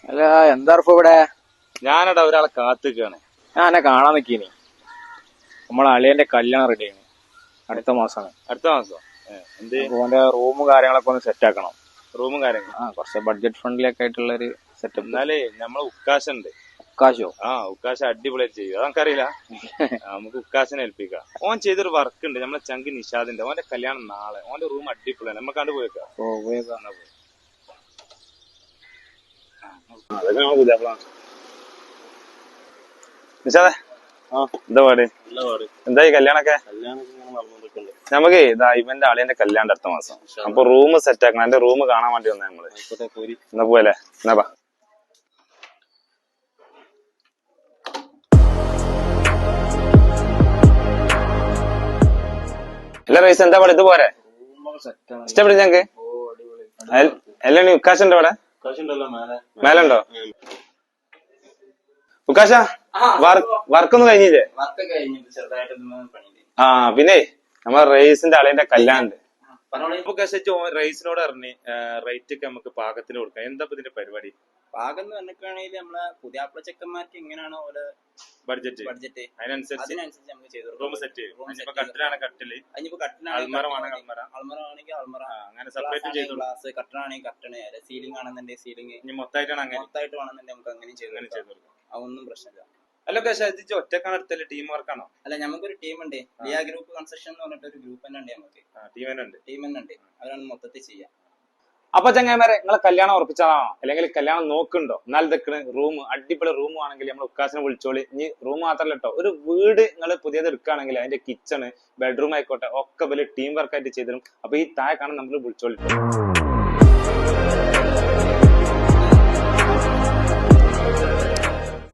അല്ല എന്താ ഇവിടെ? ഞാനടാ ഒരാളെ കാത്തുക്കാണ്. ഞാൻ എന്നെ കാണാൻ നിക്കീനി. നമ്മളെ അളിയന്റെ കല്യാണം റെഡി ആണ്, അടുത്ത മാസമാണ്. അടുത്ത മാസം എന്ത് ഓന്റെ റൂമും കാര്യങ്ങളൊക്കെ ഒന്ന് സെറ്റ് ആക്കണം. റൂമും കാര്യങ്ങളും കുറച്ച് ബഡ്ജറ്റ് ഫ്രണ്ട്ലിയൊക്കെ ആയിട്ടുള്ള ഒരു സെറ്റപ്പ്. എന്നാലേ നമ്മളെ ഉക്കാശുണ്ട്. ഉക്കാശോ? ഉക്കാശ അടിപൊളിയായിട്ട് ചെയ്യും. അതൊക്കറിയില്ല. നമുക്ക് ഉക്കാശനെ ഏൽപ്പിക്കാം. ഓൻ ചെയ്തൊരു വർക്ക് ഉണ്ട് നമ്മളെ ചങ്കി നിഷാദിന്റെ. ഓന്റെ കല്യാണം നാളെ. ഓന്റെ റൂം അടിപൊളിയാണ്. നമുക്ക് കണ്ടു പോയേക്കാം. നിഷാദേ, എന്താ പാട്? എന്തായി കല്യാണൊക്കെ? നമുക്ക് ഇതാ ഇവന്റെ അളിയന്റെ കല്യാണം അടുത്ത മാസം. അപ്പൊ റൂം സെറ്റ് ആക്കണം. എന്റെ റൂം കാണാൻ വേണ്ടി വന്നേ നമ്മള്. എന്നാ പോലെ എന്നാ ബാ. അല്ല റൈസ് എന്താ പാട്? ഇത് പോരെ? ഇഷ്ടപ്പെട്ടു ഞങ്ങക്ക്? എല്ലാം ഉക്കാശ ഉണ്ടോ ഇവിടെ? മേലുണ്ടോ? ഉക്കാശ വർക്കൊന്നും കഴിഞ്ഞില്ലേ? പിന്നെ നമ്മളെ റൈസിന്റെ അളിയന്റെ കല്യാണം ഉണ്ട്. റൈസിനോട് അറിഞ്ഞ് റേറ്റ് ഒക്കെ നമുക്ക് പാകത്തിന് കൊടുക്കാം. എന്താ ഇതിന്റെ പരിപാടി? പാകം പറഞ്ഞിട്ടാണെങ്കിൽ നമ്മളെ പുതിയ ചെക്കന്മാർക്ക് എങ്ങനെയാണോ ഓരോ ബഡ്ജറ്റ് അതിനനുസരിച്ച് നമുക്ക് ചെയ്തു റൂം സെറ്റ് ചെയ്യും. കട്ടിലാണ് കട്ടില്, അൽമറ ആണെങ്കിൽ അൽമറ, അങ്ങനെ സെപ്പറേറ്റ് ചെയ്തു. ഗ്ലാസ് കട്ടണാണെങ്കിൽ കട്ടണ്, സീലിംഗ് ആണെന്നുണ്ടെങ്കിൽ സീലിംഗ്, ഇനി മൊത്തമായിട്ടാണ് മൊത്തമായിട്ട് വേണമെന്നുണ്ടെങ്കിൽ നമുക്ക് അങ്ങനെ ചെയ്തു കൊടുക്കാം. അതൊന്നും പ്രശ്നമില്ല. അല്ല പക്ഷേ ഒറ്റക്കാണ് എടുത്തല്ലേ? ടീം വർക്കാണോ? അല്ല, നമുക്കൊരു ടീം ഉണ്ട്. ലിയ ഗ്രൂപ്പ് കൺസ്ട്രക്ഷൻ എന്ന് പറഞ്ഞിട്ട് ഒരു ഗ്രൂപ്പ് തന്നെ ഉണ്ട്. നമുക്ക് ടീം തന്നെ ഉണ്ട്. അവരാണ് മൊത്തത്തിൽ ചെയ്യാം. അപ്പൊ ചങ്ങായിമാരെ, നിങ്ങളെ കല്യാണം ഉറപ്പിച്ചതാണോ അല്ലെങ്കിൽ കല്യാണം നോക്കുന്നുണ്ടോ? എന്നാൽ ഇതൊക്കെ റൂം അടിപൊളി റൂം ആണെങ്കിൽ നമ്മൾ ഉക്കാസിനെ വിളിച്ചോളി. ഇനി റൂം മാത്രമല്ല കേട്ടോ, ഒരു വീട് നിങ്ങൾ പുതിയത് എടുക്കുകയാണെങ്കിൽ അതിന്റെ കിച്ചണ്, ബെഡ്റൂം ആയിക്കോട്ടെ ഒക്കെ വലിയ ടീം വർക്കായിട്ട് ചെയ്തിരും. അപ്പൊ ഈ താഴെ കാണാൻ നമ്മൾ വിളിച്ചോളി.